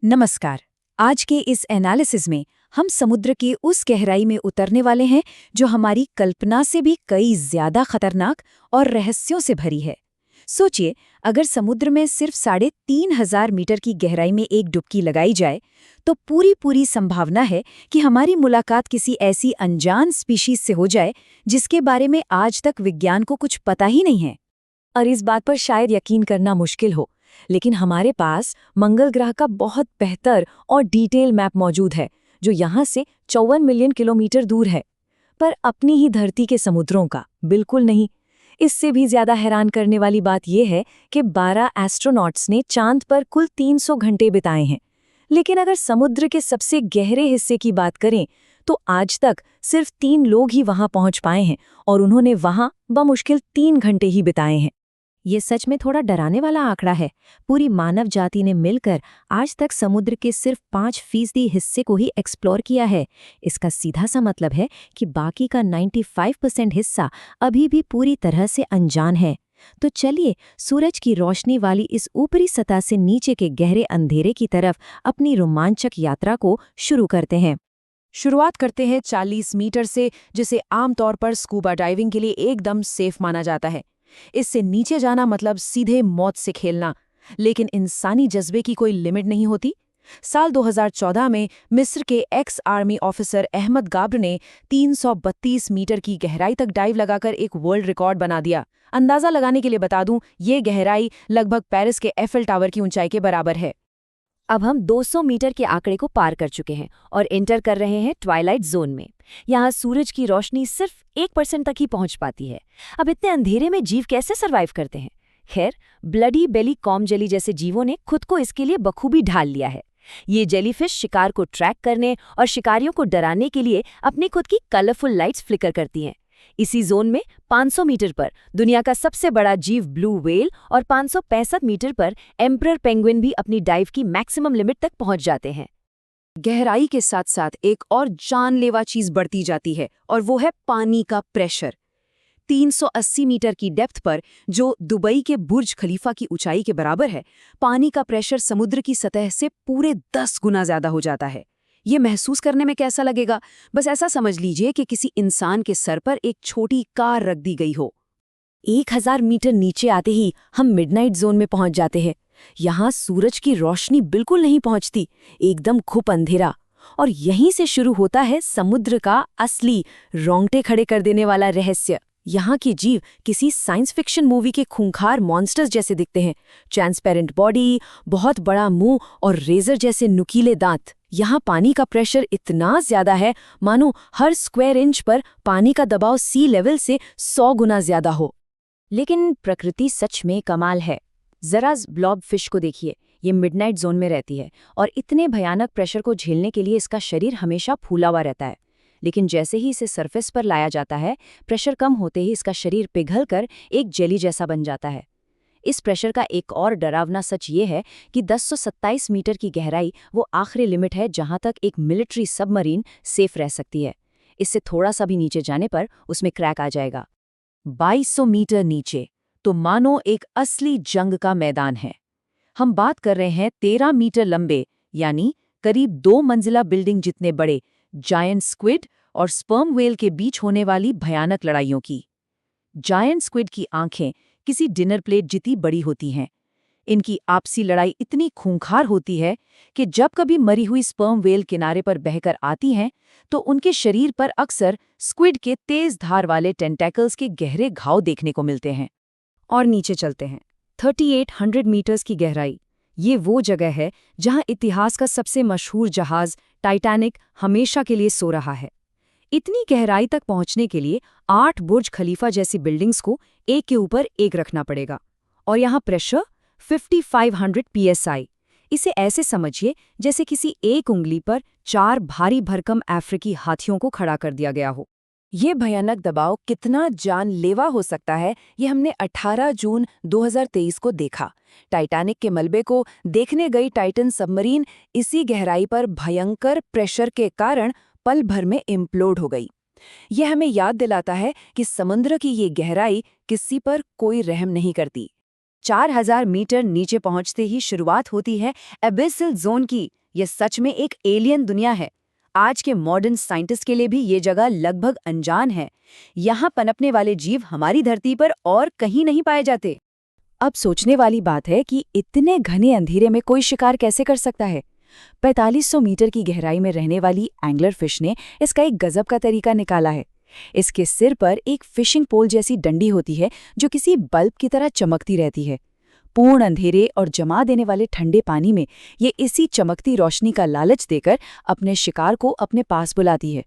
नमस्कार। आज के इस एनालिसिस में हम समुद्र की उस गहराई में उतरने वाले हैं जो हमारी कल्पना से भी कई ज्यादा खतरनाक और रहस्यों से भरी है। सोचिए, अगर समुद्र में सिर्फ 3,500 मीटर की गहराई में एक डुबकी लगाई जाए तो पूरी पूरी संभावना है कि हमारी मुलाकात किसी ऐसी अनजान स्पीशीज से हो जाए जिसके बारे में आज तक विज्ञान को कुछ पता ही नहीं है। और इस बात पर शायद यकीन करना मुश्किल हो, लेकिन हमारे पास मंगल ग्रह का बहुत बेहतर और डिटेल मैप मौजूद है जो यहाँ से 54 मिलियन किलोमीटर दूर है। पर अपनी ही धरती के समुद्रों का बिल्कुल नहीं। इससे भी ज्यादा हैरान करने वाली बात यह है कि 12 एस्ट्रोनॉट्स ने चांद पर कुल 300 घंटे बिताए हैं। लेकिन अगर समुद्र के सबसे गहरे हिस्से की बात करें तो आज तक सिर्फ 3 लोग ही वहां पहुंच पाए हैं और उन्होंने वहां बमुश्किल 3 घंटे ही बिताए हैं। ये सच में थोड़ा डराने वाला आंकड़ा है। पूरी मानव जाति ने मिलकर आज तक समुद्र के सिर्फ 5% हिस्से को ही एक्सप्लोर किया है। इसका सीधा सा मतलब है कि बाकी का 95% हिस्सा अभी भी पूरी तरह से अनजान है। तो चलिए सूरज की रोशनी वाली इस ऊपरी सतह से नीचे के गहरे अंधेरे की तरफ अपनी रोमांचक यात्रा को शुरू करते हैं। शुरुआत करते हैं 40 मीटर से, जिसे आमतौर पर स्कूबा डाइविंग के लिए एकदम सेफ माना जाता है। इससे नीचे जाना मतलब सीधे मौत से खेलना। लेकिन इंसानी जज्बे की कोई लिमिट नहीं होती। साल 2014 में मिस्र के एक्स आर्मी ऑफिसर अहमद गाब्र ने 332 मीटर की गहराई तक डाइव लगाकर एक वर्ल्ड रिकॉर्ड बना दिया। अंदाजा लगाने के लिए बता दूं, ये गहराई लगभग पेरिस के एफिल टावर की ऊंचाई के बराबर है। अब हम 200 मीटर के आंकड़े को पार कर चुके हैं और एंटर कर रहे हैं ट्वाइलाइट जोन में। यहाँ सूरज की रोशनी सिर्फ 1% तक ही पहुंच पाती है। अब इतने अंधेरे में जीव कैसे सरवाइव करते हैं? खैर, ब्लडी बेली कॉम जेली जैसे जीवों ने खुद को इसके लिए बखूबी ढाल लिया है। ये जेलीफिश शिकार को ट्रैक करने और शिकारियों को डराने के लिए अपनी खुद की कलरफुल लाइट्स फ्लिकर करती हैं। इसी जोन में 500 मीटर पर दुनिया का सबसे बड़ा जीव ब्लू व्हेल और 565 मीटर पर एम्परर पेंगुइन भी अपनी डाइव की मैक्सिमम लिमिट तक पहुंच जाते हैं। गहराई के साथ साथ एक और जानलेवा चीज बढ़ती जाती है और वो है पानी का प्रेशर। 380 मीटर की डेप्थ पर, जो दुबई के बुर्ज खलीफा की ऊंचाई के बराबर है, पानी का प्रेशर समुद्र की सतह से पूरे 10 गुना ज्यादा हो जाता है। ये महसूस करने में कैसा लगेगा? बस ऐसा समझ लीजिए कि किसी इंसान के सर पर एक छोटी कार रख दी गई हो। 1000 मीटर नीचे आते ही हम मिडनाइट जोन में पहुंच जाते हैं। यहाँ सूरज की रोशनी बिल्कुल नहीं पहुंचती, एकदम घुप अंधेरा। और यहीं से शुरू होता है समुद्र का असली रोंगटे खड़े कर देने वाला रहस्य। यहाँ के जीव किसी साइंस फिक्शन मूवी के खूंखार मॉन्स्टर्स जैसे दिखते हैं। ट्रांसपेरेंट बॉडी, बहुत बड़ा मुंह और रेजर जैसे नुकीले दांत। यहाँ पानी का प्रेशर इतना ज्यादा है मानो हर स्क्वायर इंच पर पानी का दबाव सी लेवल से 100 गुना ज्यादा हो। लेकिन प्रकृति सच में कमाल है। जरा ब्लॉब फिश को देखिए, ये मिडनाइट जोन में रहती है और इतने भयानक प्रेशर को झेलने के लिए इसका शरीर हमेशा फूला हुआ रहता है। लेकिन जैसे ही इसे सरफेस पर लाया जाता है, प्रेशर कम होते ही इसका शरीर पिघलकर एक जेली जैसा बन जाता है। इस प्रेशर का एक और डरावना सच ये है कि 1027 मीटर की गहराई वो आखिरी लिमिट है जहां तक एक मिलिट्री सबमरीन सेफ रह सकती है। इससे थोड़ा सा भी नीचे जाने पर उसमें क्रैक आ जाएगा। 2200 मीटर नीचे तो मानो एक असली जंग का मैदान है। हम बात कर रहे हैं 13 मीटर लंबे, यानी करीब 2 मंजिला बिल्डिंग जितने बड़े जायंट स्क्विड और स्पर्म व्हेल के बीच होने वाली भयानक लड़ाइयों की। जायंट स्क्विड की आंखें किसी डिनर प्लेट जितनी बड़ी होती हैं। इनकी आपसी लड़ाई इतनी खूंखार होती है कि जब कभी मरी हुई स्पर्म व्हेल किनारे पर बहकर आती हैं तो उनके शरीर पर अक्सर स्क्विड के तेज धार वाले टेंटेकल्स के गहरे घाव देखने को मिलते हैं। और नीचे चलते हैं, 3800 मीटर्स की गहराई। ये वो जगह है जहां इतिहास का सबसे मशहूर जहाज टाइटैनिक हमेशा के लिए सो रहा है। इतनी गहराई तक पहुंचने के लिए 8 बुर्ज खलीफा जैसी बिल्डिंग्स को एक के ऊपर एक रखना पड़ेगा। और यहाँ प्रेशर 5500 psi। इसे ऐसे समझिए जैसे किसी एक उंगली पर 4 भारी भरकम अफ्रीकी हाथियों को खड़ा कर दिया गया हो। ये भयानक दबाव कितना जानलेवा हो सकता है, ये हमने 18 जून 2023 को देखा। टाइटैनिक के मलबे को देखने गई टाइटन सबमरीन इसी गहराई पर भयंकर प्रेशर के कारण पल भर में इम्प्लोड हो गई। यह हमें याद दिलाता है कि समुद्र की ये गहराई किसी पर कोई रहम नहीं करती। 4000 मीटर नीचे पहुंचते ही शुरुआत होती है एबिसल जोन की। यह सच में एक एलियन दुनिया है। आज के मॉडर्न साइंटिस्ट के लिए भी ये जगह लगभग अनजान है। यहाँ पनपने वाले जीव हमारी धरती पर और कहीं नहीं पाए जाते। अब सोचने वाली बात है कि इतने घने अंधेरे में कोई शिकार कैसे कर सकता है। 4500 मीटर की गहराई में रहने वाली एंगलर फिश ने इसका एक गजब का तरीका निकाला है। इसके सिर पर एक फिशिंग पोल जैसी डंडी होती है जो किसी बल्ब की तरह चमकती रहती है। पूर्ण अंधेरे और जमा देने वाले ठंडे पानी में ये इसी चमकती रोशनी का लालच देकर अपने शिकार को अपने पास बुलाती है।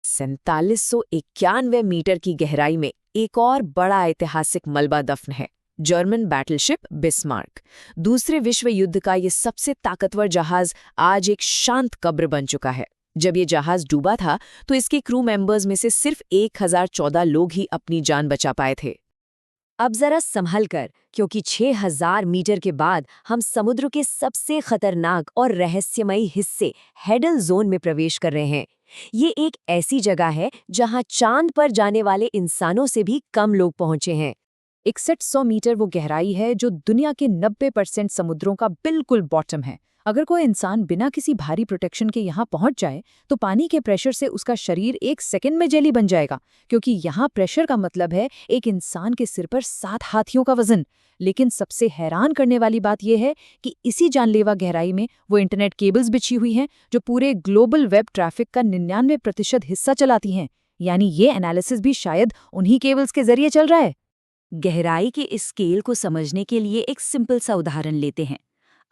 4791 मीटर की गहराई में एक और बड़ा ऐतिहासिक मलबा दफन है, जर्मन बैटलशिप बिस्मार्क। दूसरे विश्व युद्ध का ये सबसे ताकतवर जहाज आज एक शांत कब्र बन चुका है। जब ये जहाज डूबा था तो इसके क्रू मेंबर्स में से सिर्फ 1014 लोग ही अपनी जान बचा पाए थे। अब जरा संभल कर, क्योंकि 6000 मीटर के बाद हम समुद्र के सबसे खतरनाक और रहस्यमयी हिस्से हेडल जोन में प्रवेश कर रहे हैं। ये एक ऐसी जगह है जहां चांद पर जाने वाले इंसानों से भी कम लोग पहुंचे हैं। 6100 मीटर वो गहराई है जो दुनिया के 90% समुद्रों का बिल्कुल बॉटम है। अगर कोई इंसान बिना किसी भारी प्रोटेक्शन के यहाँ पहुंच जाए तो पानी के प्रेशर से उसका शरीर एक सेकंड में जेली बन जाएगा, क्योंकि यहाँ प्रेशर का मतलब है एक इंसान के सिर पर 7 हाथियों का वजन। लेकिन सबसे हैरान करने वाली बात यह है कि इसी जानलेवा गहराई में वो इंटरनेट केबल्स बिछी हुई हैं जो पूरे ग्लोबल वेब ट्रैफिक का 99% हिस्सा चलाती हैं। यानी ये एनालिसिस भी शायद उन्हीं केबल्स के जरिए चल रहा है। गहराई के इस स्केल को समझने के लिए एक सिंपल सा उदाहरण लेते हैं।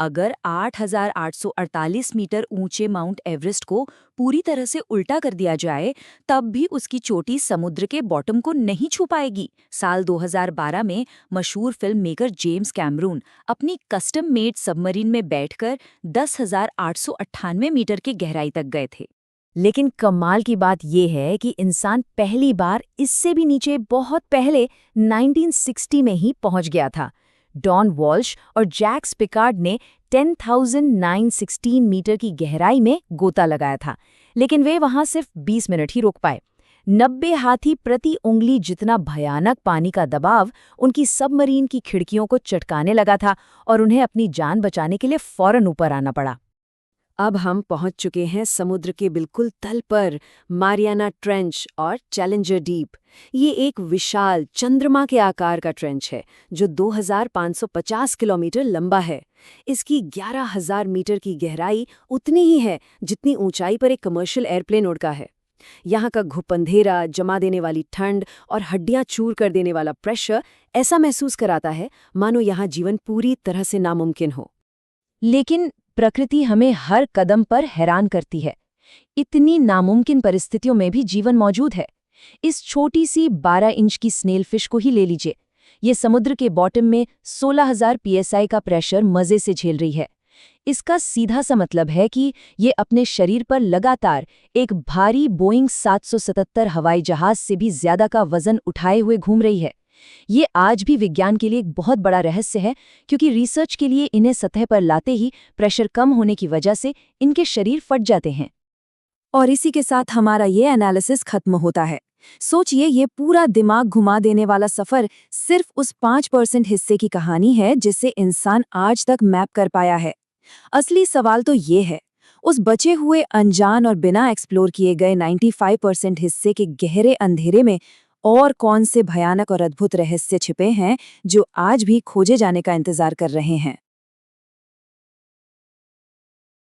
अगर 8848 मीटर ऊंचे माउंट एवरेस्ट को पूरी तरह से उल्टा कर दिया जाए, तब भी उसकी चोटी समुद्र के बॉटम को नहीं छू पाएगी। साल 2012 में मशहूर फिल्म मेकर जेम्स कैमरून अपनी कस्टम मेड सबमरीन में बैठकर 10,898 मीटर की गहराई तक गए थे। लेकिन कमाल की बात यह है कि इंसान पहली बार इससे भी नीचे बहुत पहले 1960 में ही पहुंच गया था। डॉन वॉल्श और जैक्स पिकार्ड ने 10,916 मीटर की गहराई में गोता लगाया था, लेकिन वे वहां सिर्फ 20 मिनट ही रोक पाए। 90 हाथी प्रति उंगली जितना भयानक पानी का दबाव उनकी सबमरीन की खिड़कियों को चटकाने लगा था और उन्हें अपनी जान बचाने के लिए फौरन ऊपर आना पड़ा। अब हम पहुंच चुके हैं समुद्र के बिल्कुल तल पर, मारियाना ट्रेंच और चैलेंजर डीप। ये एक विशाल चंद्रमा के आकार का ट्रेंच है जो 2550 किलोमीटर लंबा है। इसकी 11,000 मीटर की गहराई उतनी ही है जितनी ऊंचाई पर एक कमर्शियल एयरप्लेन उड़ता है। यहाँ का घुपंधेरा, जमा देने वाली ठंड और हड्डियां चूर कर देने वाला प्रेशर ऐसा महसूस कराता है मानो यहाँ जीवन पूरी तरह से नामुमकिन हो। लेकिन प्रकृति हमें हर कदम पर हैरान करती है। इतनी नामुमकिन परिस्थितियों में भी जीवन मौजूद है। इस छोटी सी 12 इंच की स्नेल फिश को ही ले लीजिए। ये समुद्र के बॉटम में 16,000 psi का प्रेशर मजे से झेल रही है। इसका सीधा सा मतलब है कि ये अपने शरीर पर लगातार एक भारी बोइंग 777 हवाई जहाज से भी ज्यादा का वजन उठाए हुए घूम रही है। ये आज भी विज्ञान के लिए एक बहुत बड़ा रहस्य है, क्योंकि रिसर्च के लिए इन्हें सतह पर लाते ही प्रेशर कम होने की वजह से इनके शरीर फट जाते हैं। और इसी के साथ हमारा ये एनालिसिस खत्म होता है। सोचिए, ये पूरा दिमाग घुमा देने वाला सफर सिर्फ उस 5% हिस्से की कहानी है जिसे इंसान आज तक मैप कर पाया है। असली सवाल तो ये है, उस बचे हुए अनजान और बिना एक्सप्लोर किए गए 95% हिस्से के गहरे अंधेरे में और कौन से भयानक और अद्भुत रहस्य छिपे हैं जो आज भी खोजे जाने का इंतजार कर रहे हैं।